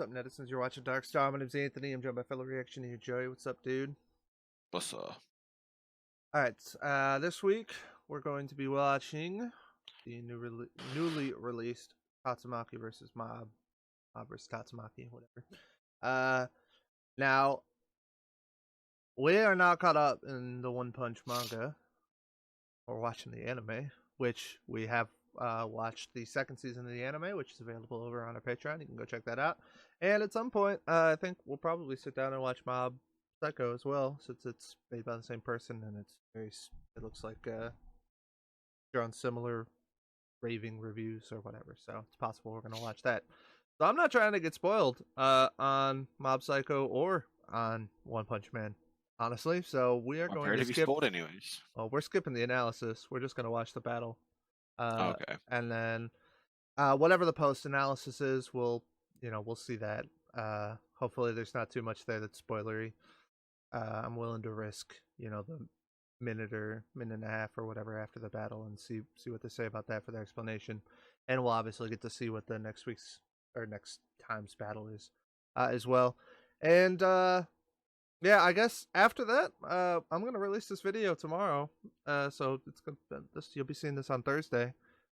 up, netizens? You're watching DarkStar. My name's Anthony. I'm joined by fellow reaction here, Joey. What's up, dude? What's up? Alright, this week we're going to be watching the newly released Tatsumaki versus Mob versus Tatsumaki, whatever. Now, we are not caught up in the One Punch manga. We're watching the anime, which we have watched the second season of the anime, which is available over on our Patreon. You can go check that out. And at some point, I think we'll probably sit down and watch Mob Psycho as well, since it's made by the same person and it looks like drawn similar raving reviews or whatever. So it's possible we're gonna watch that. So I'm not trying to get spoiled on Mob Psycho or on One Punch Man, honestly. So we are going to be skip. spoiled anyways. Well, we're skipping the analysis. We're just gonna watch the battle. Okay. And then whatever the post analysis is, we'll see that. Hopefully there's not too much there that's spoilery. I'm willing to risk, the minute and a half or whatever after the battle and see what they say about that for their explanation. And we'll obviously get to see what the next time's battle is as well. And yeah, I guess after that, I'm gonna release this video tomorrow. So you'll be seeing this on Thursday.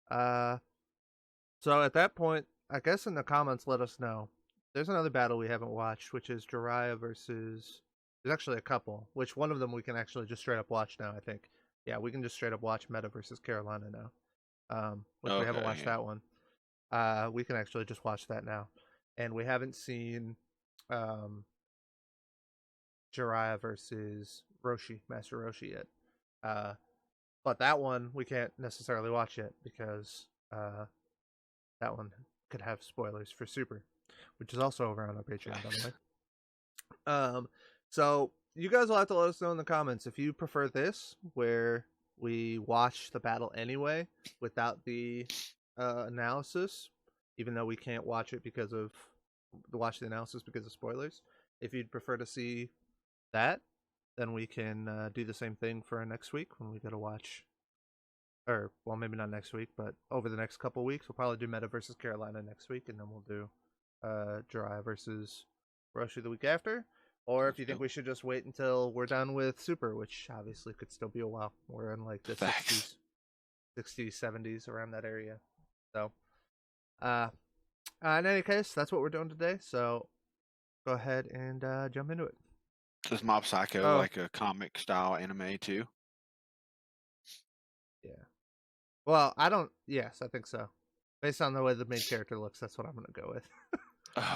So at that point, I guess in the comments, let us know. There's another battle we haven't watched, which is Jiraiya versus. There's actually a couple, which one of them we can actually just straight up watch now. I think. Yeah, we can just straight up watch Meta versus Carolina now. Which we haven't watched that one. We can actually just watch that now, and we haven't seen Jiraiya versus Master Roshi yet. But that one we can't necessarily watch yet because that one could have spoilers for Super, which is also over on our Patreon, by the way. So you guys will have to let us know in the comments if you prefer this, where we watch the battle anyway without the analysis, even though we can't watch the analysis because of spoilers. If you'd prefer to see that, then we can do the same thing for next week when we go to watch, or well, maybe not next week, but over the next couple weeks we'll probably do Meta versus Carolina next week, and then we'll do Jiraiya versus Roshi the week after. Or if you think we should just wait until we're done with Super, which obviously could still be a while. We're in like the 60s, 70s, around that area. So in any case, that's what we're doing today, so go ahead and jump into it. Is Mob Psycho like a comic style anime too? Yeah. Well, yes, I think so. Based on the way the main character looks, that's what I'm gonna go with.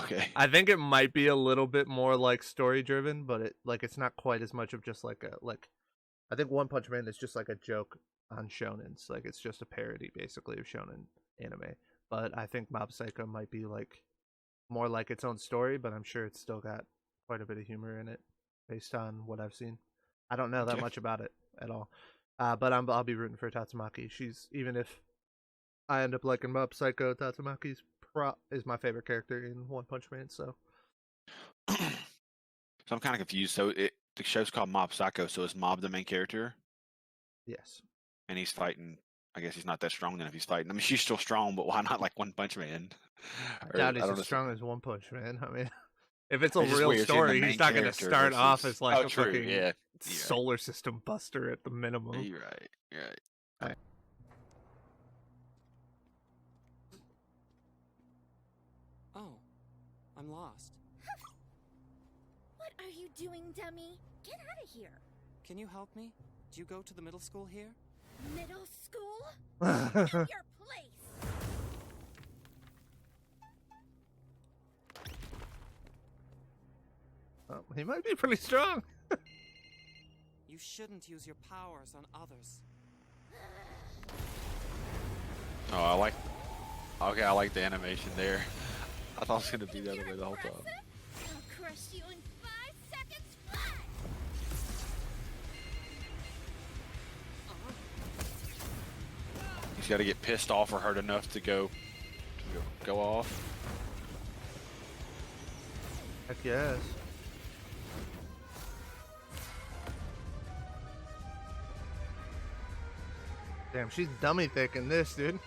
Okay. I think it might be a little bit more like story driven, but it's not quite as much of just like I think One Punch Man is just like a joke on shonens. Like it's just a parody basically of shonen anime. But I think Mob Psycho might be like more like its own story, but I'm sure it's still got quite a bit of humor in it based on what I've seen. I don't know that much about it at all. But I'll be rooting for Tatsumaki. Even if I end up liking Mob Psycho, Tatsumaki's is my favorite character in One Punch Man. So I'm kind of confused. So the show's called Mob Psycho. So is Mob the main character? Yes. And he's fighting. I guess he's not that strong then if he's fighting. I mean, she's still strong, but why not like One Punch Man? I doubt he's as strong as One Punch Man. I mean, if it's a real story, he's not going to start off as like a fucking solar system buster at the minimum. You're right. Oh, I'm lost. What are you doing, dummy? Get out of here. Can you help me? Do you go to the middle school here? Middle school? Know your place. Well, he might be pretty strong. You shouldn't use your powers on others. Oh, I like the animation there. I thought it was gonna be the other way the whole time. I'll crush you in 5 seconds flat. He's got to get pissed off or hurt enough to go off. Heck yes. Damn, she's dummy thick in this, dude.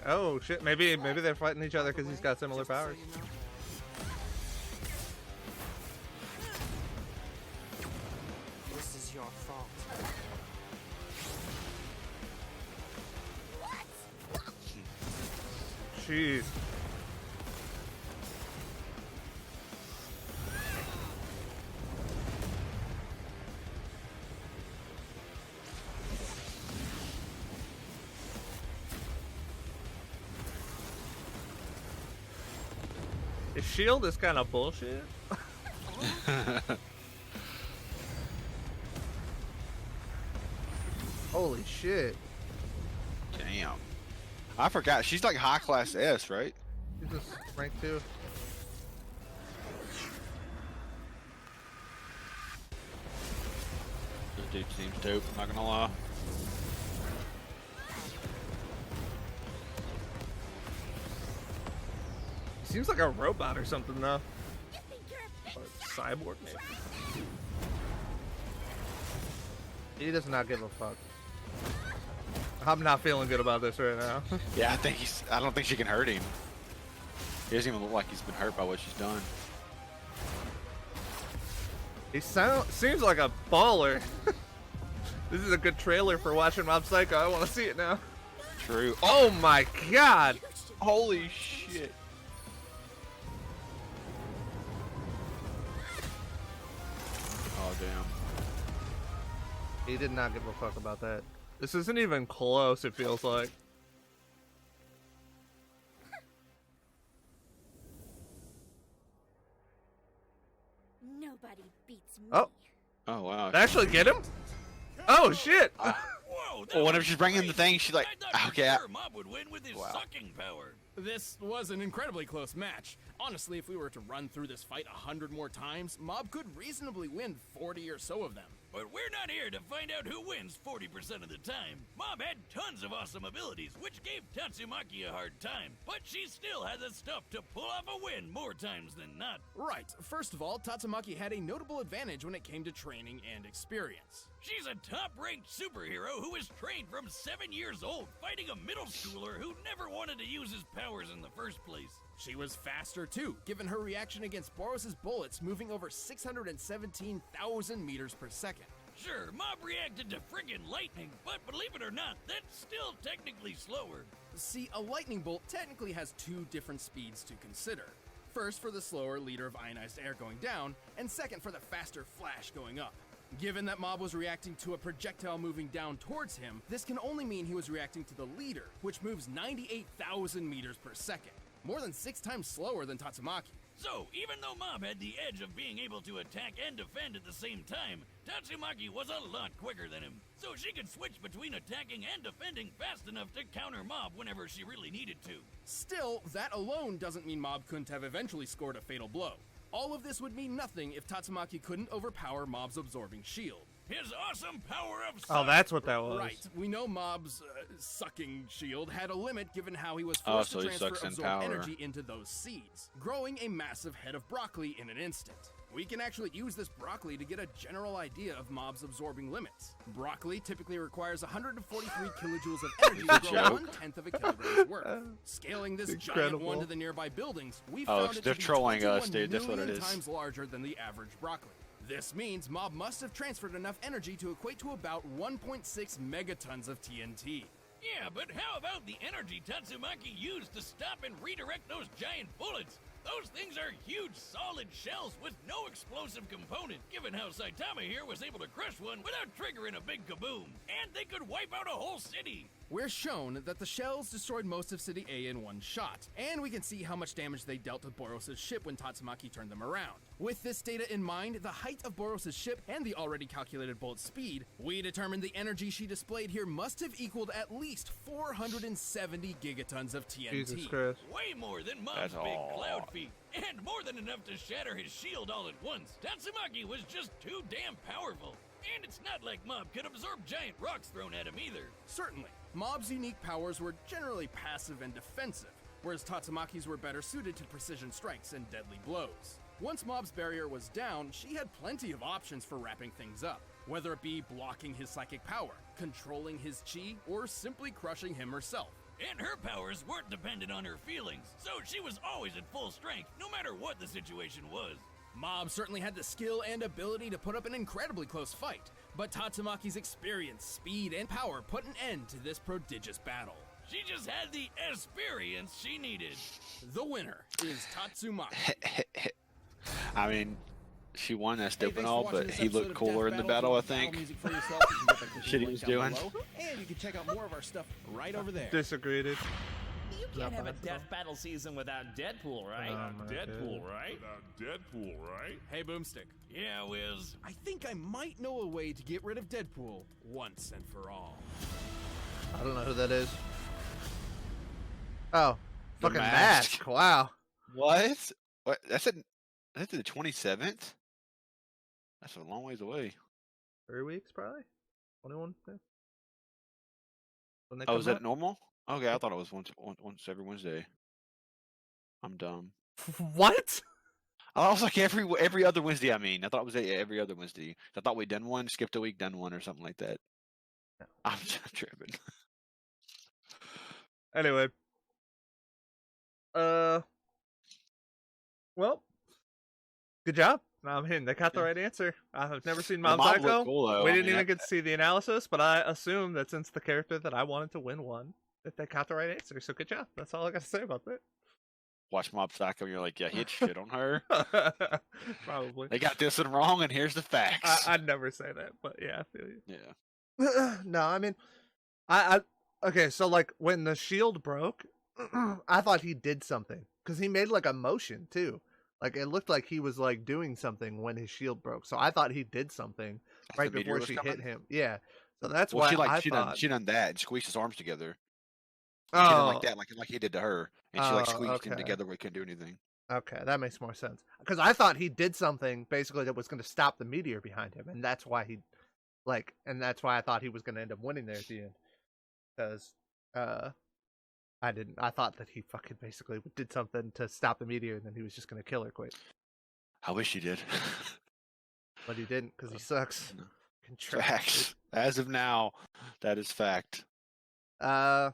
Oh shit! Maybe they're fighting each other because he's got similar Just so powers. you know. This is your fault. Jeez. His shield is kind of bullshit. Holy shit. Damn. I forgot. She's like high class S, right? He's just rank 2. This dude seems dope, I'm not gonna lie. He seems like a robot or something though. You think you're a big Or shot? cyborg maybe. He does not give a fuck. I'm not feeling good about this right now. Yeah, I don't think she can hurt him. He doesn't even look like he's been hurt by what she's done. He seems like a baller. This is a good trailer for watching Mob Psycho. I want to see it now. True. Oh my god! Holy shit. Oh, damn. He did not give a fuck about that. This isn't even close, it feels like. Nobody beats me. Oh, Oh, wow. did I actually get him? Oh shit! Whoa, Well, whenever she's bringing the thing, she's like, I thought okay. for sure Mob would win with his Wow. sucking power. This was an incredibly close match. Honestly, if we were to run through this fight 100 more times, Mob could reasonably win 40 or so of them. But we're not here to find out who wins 40% of the time. Mob had tons of awesome abilities, which gave Tatsumaki a hard time. But she still had the stuff to pull off a win more times than not. Right, first of all, Tatsumaki had a notable advantage when it came to training and experience. She's a top-ranked superhero who was trained from 7 years old, fighting a middle schooler who never wanted to use his powers in the first place. She was faster too, given her reaction against Boros' bullets moving over 617,000 meters per second. Sure, Mob reacted to friggin' lightning, but believe it or not, that's still technically slower. See, a lightning bolt technically has two different speeds to consider. First for the slower liter of ionized air going down, and second for the faster flash going up. Given that Mob was reacting to a projectile moving down towards him, this can only mean he was reacting to the leader, which moves 98,000 meters per second. More than 6 times slower than Tatsumaki. So, even though Mob had the edge of being able to attack and defend at the same time, Tatsumaki was a lot quicker than him. So she could switch between attacking and defending fast enough to counter Mob whenever she really needed to. Still, that alone doesn't mean Mob couldn't have eventually scored a fatal blow. All of this would mean nothing if Tatsumaki couldn't overpower Mob's absorbing shield. His awesome power of Oh, that's what that was. Right, we know Mob's sucking shield had a limit given how he was Oh, forced so to he transfer sucks in absorbed power. energy into those seeds, growing a massive head of broccoli in an instant. We can actually use this broccoli to get a general idea of Mob's absorbing limits. Broccoli typically requires 143 kilojoules of energy to grow Joke. 1/10 of a kilogram's worth. Scaling this giant Incredible. one to the nearby buildings, we Oh, found it they're to be trolling us, 21 dude. That's what it million is. times larger than the average broccoli. This means Mob must have transferred enough energy to equate to about 1.6 megatons of TNT. Yeah, but how about the energy Tatsumaki used to stop and redirect those giant bullets? Those things are huge, solid shells with no explosive component, given how Saitama here was able to crush one without triggering a big kaboom. And they could wipe out a whole city. We're shown that the shells destroyed most of City A in one shot, and we can see how much damage they dealt to Boros' ship when Tatsumaki turned them around. With this data in mind, the height of Boros' ship, and the already calculated bullet speed, we determined the energy she displayed here must have equaled at least 470 gigatons of TNT. Jesus Christ. Way more than Mom's That's big all. cloud feet. And more than enough to shatter his shield all at once. Tatsumaki was just too damn powerful. And it's not like Mob could absorb giant rocks thrown at him either. Certainly, Mob's unique powers were generally passive and defensive, whereas Tatsumaki's were better suited to precision strikes and deadly blows. Once Mob's barrier was down, she had plenty of options for wrapping things up. whether it be blocking his psychic power, controlling his chi, or simply crushing him herself. And her powers weren't dependent on her feelings, so she was always at full strength, no matter what the situation was. Mob certainly had the skill and ability to put up an incredibly close fight, but Tatsumaki's experience, speed, and power put an end to this prodigious battle. She just had the experience she needed. The winner is Tatsumaki. I mean, she won that step Hey, and thanks for all, watching but this he episode looked of cooler Death in the Battle. battle, I If you want think. battle music for yourself, you can get the Shit he link was down doing. below, and you can check out more of our stuff right over there. Disagree, dude. You can't have a possible. death battle season without Deadpool, right? Oh my Deadpool, God. right? Deadpool, right? Hey, Boomstick. Yeah, Wiz. I think I might know a way to get rid of Deadpool once and for all. I don't know who that is. Oh, The fucking Mask. Mask. Wow. What? What? That's the 27th? That's a long ways away. 3 weeks, probably. 21. Yeah. When they Oh, come is that out? normal? Okay, I thought it was once every Wednesday. I'm dumb. What? I was like every other Wednesday. I mean, I thought it was every other Wednesday. I thought we'd done one, skipped a week, done one, or something like that. No. I'm just tripping. Anyway. Well, good job. I mean, they got the right answer. I've never seen The Mob mob Psycho. looked cool, though. We I didn't mean, even get to see the analysis, but I assume that since the character that I wanted to win won, that they got the right answer. So good job. That's all I got to say about Watch Mob Psycho, and you're like, yeah, he had shit on her. that. Probably. They got this one wrong, and here's the facts. I'd never say that, but yeah, I feel you. Yeah. No, I mean, I okay. So like when the shield broke, I thought he did something because he made like a motion too. Like it looked like he was like doing something when his shield broke. So I thought he did something As right the meteor before was she coming? hit him. Yeah. So that's Well, why she thought. done that and squeezed his arms together. She Oh, done like that, like he did to her, and she like Oh, squeezed him okay. together where he couldn't do anything. okay, that makes more sense. Because I thought he did something basically that was going to stop the meteor behind him, and that's why that's why I thought he was going to end up winning there at the end. Because I didn't. I thought that he fucking basically did something to stop the meteor, and then he was just going to kill her quick. I wish he did. But he didn't because he sucks. No. Fucking trash, Facts. As of now, that is fact. dude.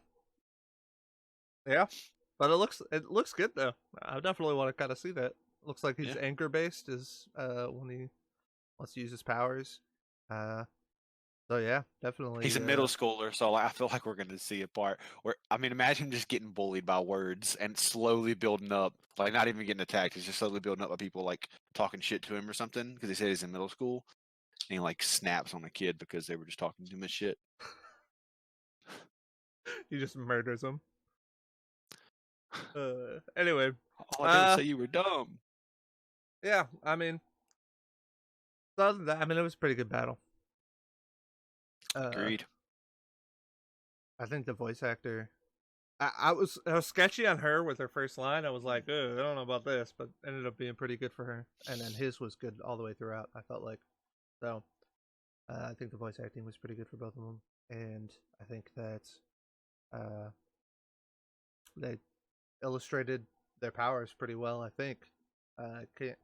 Yeah, but it looks good though. I definitely want to kind of see that. Looks like he's Yeah. anchor based is when he wants to use his powers. So yeah, definitely. He's a middle schooler, so I feel like we're going to see a part where, I mean, imagine just getting bullied by words and slowly building up, like not even getting attacked. He's just slowly building up by people like talking shit to him or something because he said he's in middle school, and he like snaps on a kid because they were just talking too much shit. He just murders him. Anyway, All I did was say you were dumb. yeah, I mean, so other than that, I mean, it was a pretty good battle. Agreed. I think the voice actor, I was sketchy on her with her first line. I was like, I don't know about this, but ended up being pretty good for her. And then his was good all the way throughout. I felt like, so I think the voice acting was pretty good for both of them, and I think that they illustrated their powers pretty well. I think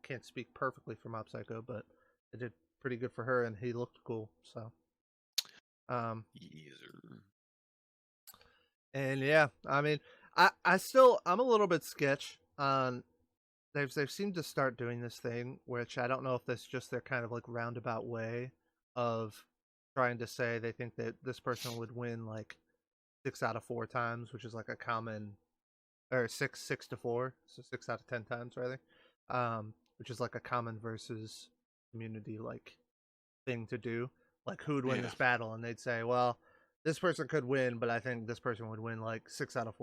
can't speak perfectly for Mob Psycho, but it did pretty good for her, and he looked cool. So, Yes, sir. and yeah, I mean, I'm a little bit sketch on. They've seemed to start doing this thing, which I don't know if that's just their kind of like roundabout way of trying to say they think that this person would win like 6 out of 4 times, which is like a common, or 6 to 4, so 6 out of 10 times rather, which is like a common versus community like thing to do. Like who would win this battle, and they'd say, well, this person could win, but I think this person would win like 6 out of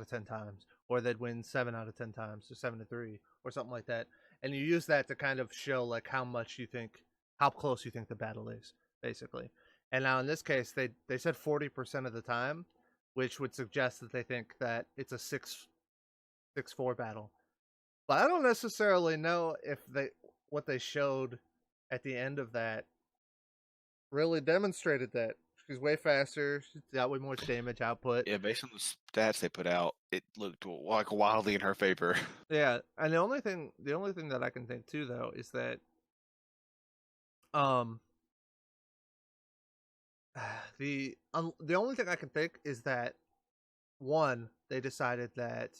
10 times, or they'd win 7 out of 10 times, or 7 to 3, or something like that. And you use that to kind of show like how close you think the battle is, basically. And now in this case, they said 40% of the time, which would suggest that they think that it's a 6-4 battle. But I don't necessarily know if what they showed at the end of that really demonstrated that. She's way faster. She's got way more damage output. Yeah, based on the stats they put out, it looked like wildly in her favor. Yeah, and the only thing that I can think too though is that the only thing I can think is that one, they decided that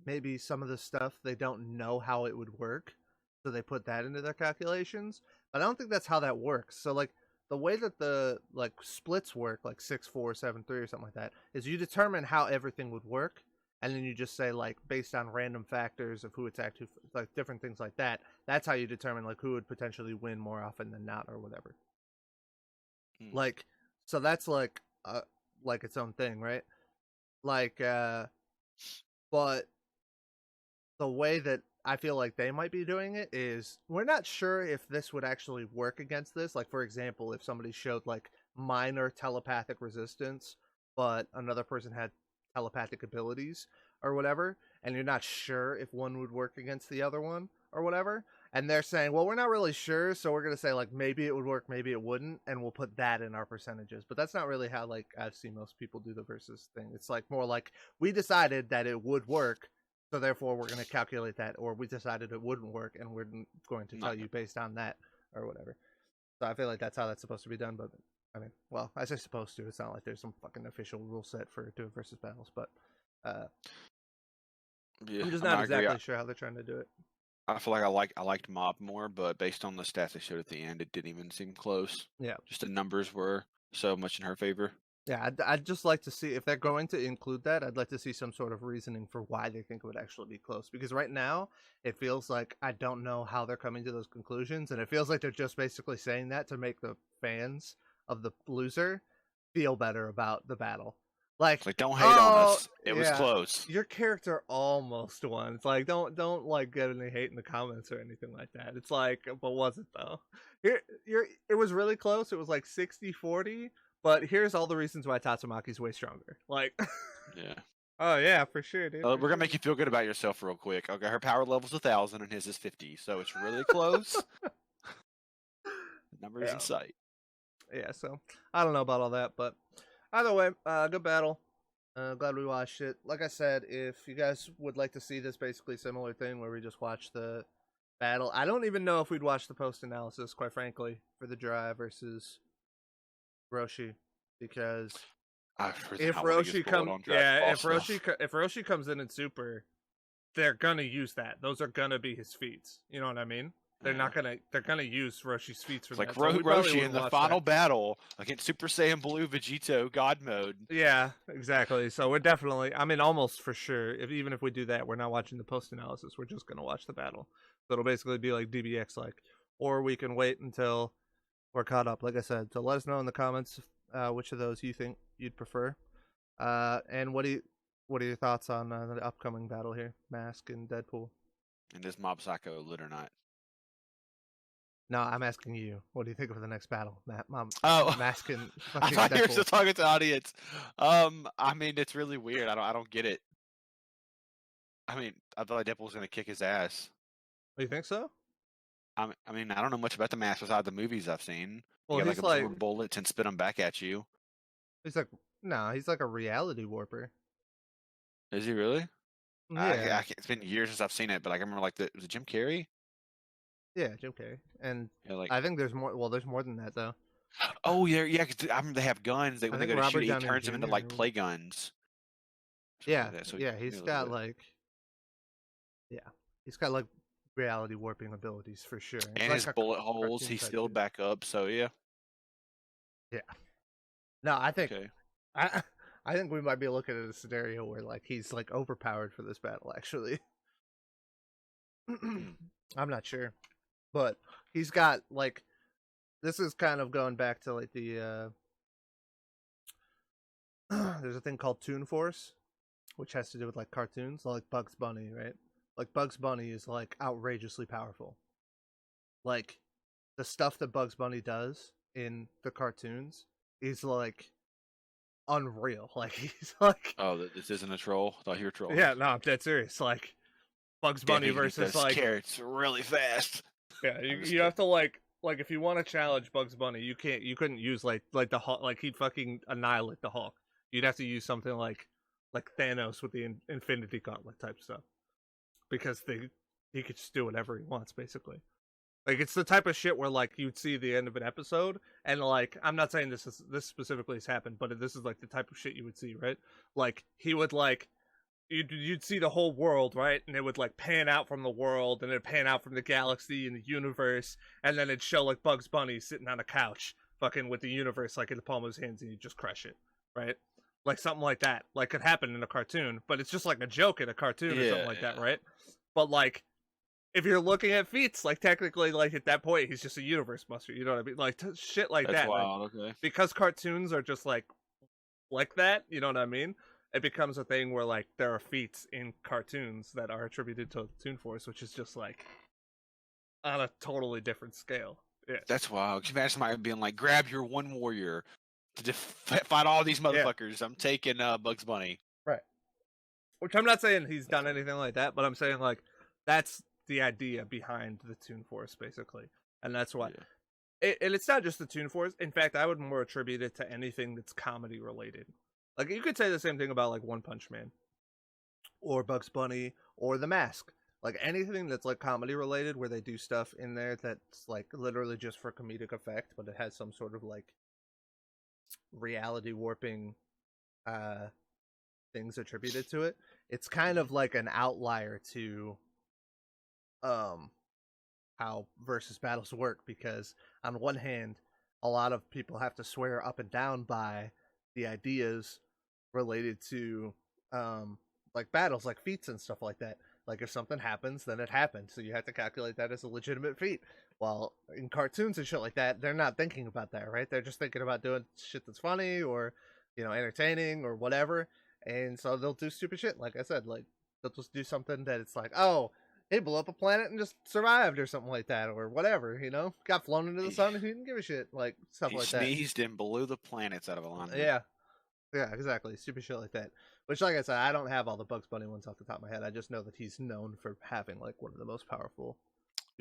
maybe some of the stuff they don't know how it would work, so they put that into their calculations. But I don't think that's how that works. So like the way that the like splits work, like 6-4, 7-3, or something like that, is you determine how everything would work, and then you just say like based on random factors of who attacked who, like different things like that. That's how you determine like who would potentially win more often than not or whatever. Like, so that's like its own thing, right? Like, but the way that I feel like they might be doing it is we're not sure if this would actually work against this. Like, for example, if somebody showed like minor telepathic resistance, but another person had telepathic abilities or whatever, and you're not sure if one would work against the other one or whatever. And they're saying, well, we're not really sure, so we're going to say, like, maybe it would work, maybe it wouldn't, and we'll put that in our percentages. But that's not really how, like, I've seen most people do the versus thing. It's, like, more like, we decided that it would work, so therefore we're going to calculate that, or we decided it wouldn't work, and we're going to tell you based on that, or whatever. So I feel like that's how that's supposed to be done, but, I mean, well, I say supposed to. It's not like there's some fucking official rule set for doing versus battles, but Yeah, I'm just I not agree. exactly sure how they're trying to do it. I feel like I liked Mob more, but based on the stats they showed at the end, it didn't even seem close. Yeah. Just the numbers were so much in her favor. Yeah, I'd just like to see, if they're going to include that, I'd like to see some sort of reasoning for why they think it would actually be close. Because right now, it feels like I don't know how they're coming to those conclusions, and it feels like they're just basically saying that to make the fans of the loser feel better about the battle. Like don't hate on us. It was yeah, close. your character almost won. It's like don't like get any hate in the comments or anything like that. It's like, but was it though? It was really close. It was like 60-40. But here's all the reasons why Tatsumaki's way stronger. Like, Yeah. Oh yeah, for sure, dude. We're gonna make you feel good about yourself real quick. Okay, her power level's 1,000 and his is 50, so it's really close. The number is in sight. Yeah, so I don't know about all that, but either way, good battle. Glad we watched it. Like I said, if you guys would like to see this basically similar thing where we just watch the battle, I don't even know if we'd watch the post analysis, quite frankly, for the Dry versus Roshi, because if Roshi comes in Super, they're gonna use that. Those are gonna be his feats. You know what I mean? They're gonna use Roshi's feats for like that. So Roshi in the final battle against Super Saiyan Blue Vegito God Mode. Yeah, exactly. So we're definitely, I mean, almost for sure. Even if we do that, we're not watching the post analysis. We're just gonna watch the battle. So it'll basically be like DBX like, or we can wait until we're caught up. Like I said, so let us know in the comments which of those you think you'd prefer. And what are your thoughts on the upcoming battle here, Mask and Deadpool? And is Mob Psycho lit or not? No, I'm asking you. What do you think of the next battle, Mask and I thought Deadpool. you were still talking to the audience. I mean, it's really weird. I don't get it. I mean, I thought Deadpool was gonna kick his ass. You think so? I mean, I don't know much about the Mask besides the movies I've seen. Well, you he's got like bullets and spit them back at you. He's like, he's like a reality warper. Is he really? Yeah. It's been years since I've seen it, but like, I remember like was it Jim Carrey? Yeah, Jim Carrey, and like, I think there's more. Well, there's more than that though. Oh yeah. Cause I remember they have guns. When they go to shoot, he turns them into like play guns. Yeah, he's got like reality warping abilities for sure. And his bullet holes, he sealed back up. So yeah. Yeah. No, I think I think we might be looking at a scenario where like he's like overpowered for this battle. Actually, I'm not sure, but he's got like, this is kind of going back to like the there's a thing called Toon Force, which has to do with like cartoons, like Bugs Bunny, right? Like Bugs Bunny is like outrageously powerful. Like the stuff that Bugs Bunny does in the cartoons is like unreal. Like he's like, oh, this isn't a troll. I thought you were trolling. Yeah, no, I'm dead serious. Like Bugs Bunny versus like carrots really fast. Yeah, you have to like if you want to challenge Bugs Bunny, you couldn't use like the Hulk. Like he'd fucking annihilate the Hulk. You'd have to use something like Thanos with the Infinity Gauntlet type stuff, because he could just do whatever he wants basically. Like, it's the type of shit where, like, you'd see the end of an episode, and, like, I'm not saying this specifically has happened, but this is, like, the type of shit you would see, right? Like, he would, like, you'd see the whole world, right? And it would, like, pan out from the world, and it'd pan out from the galaxy and the universe, and then it'd show, like, Bugs Bunny sitting on a couch, fucking with the universe, like, in the palm of his hands, and you just crush it, right? Like, something like that. Like, could happen in a cartoon, but it's just, like, a joke in a cartoon or something like that, right? But, like, if you're looking at feats, like, technically, like, at that point, he's just a universe buster, you know what I mean? Like, shit like That's that. wild, like, okay. because cartoons are just, like that, you know what I mean? It becomes a thing where, like, there are feats in cartoons that are attributed to the Toon Force, which is just, like, on a totally different scale. Yeah. That's wild. Can you imagine somebody being like, grab your one warrior to fight all these motherfuckers. I'm taking Bugs Bunny. Right. Which I'm not saying he's done anything like that, but I'm saying, like, that's the idea behind the Toon Force, basically. And that's why. Yeah. And it's not just the Toon Force. In fact, I would more attribute it to anything that's comedy related. Like, you could say the same thing about, like, One Punch Man, or Bugs Bunny, or The Mask. Like, anything that's, like, comedy related, where they do stuff in there that's, like, literally just for comedic effect, but it has some sort of, like, reality warping things attributed to it. It's kind of like an outlier to how versus battles work, because on one hand, a lot of people have to swear up and down by the ideas related to like battles, like feats and stuff like that. Like, if something happens, then it happened, so you have to calculate that as a legitimate feat. While in cartoons and shit like that, they're not thinking about that, right? They're just thinking about doing shit that's funny or, you know, entertaining or whatever. And so they'll do stupid shit. Like I said, like, they'll just do something that it's like, oh, he blew up a planet and just survived or something like that, or whatever, you know? Got flown into the sun and he didn't give a shit. Like, stuff like that. He sneezed and blew the planets out of alignment. Yeah. Yeah, exactly. Stupid shit like that. Which, like I said, I don't have all the Bugs Bunny ones off the top of my head. I just know that he's known for having, like, one of the most powerful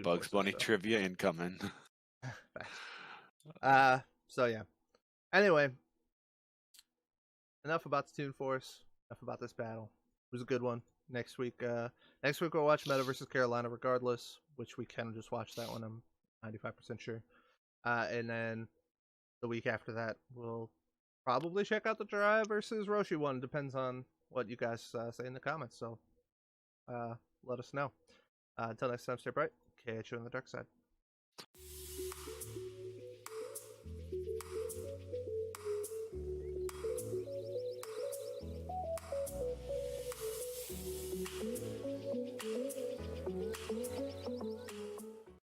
Bugs Bunny trivia incoming. So yeah. Anyway, enough about the Toon Force. Enough about this battle. It was a good one. Next week we'll watch Meta versus Carolina regardless, which we kind of just watched that one. I'm 95% sure. And then the week after that, we'll probably check out the Jiraiya versus Roshi one. Depends on what you guys say in the comments. So let us know. Until next time, stay bright. Catch you on the dark side.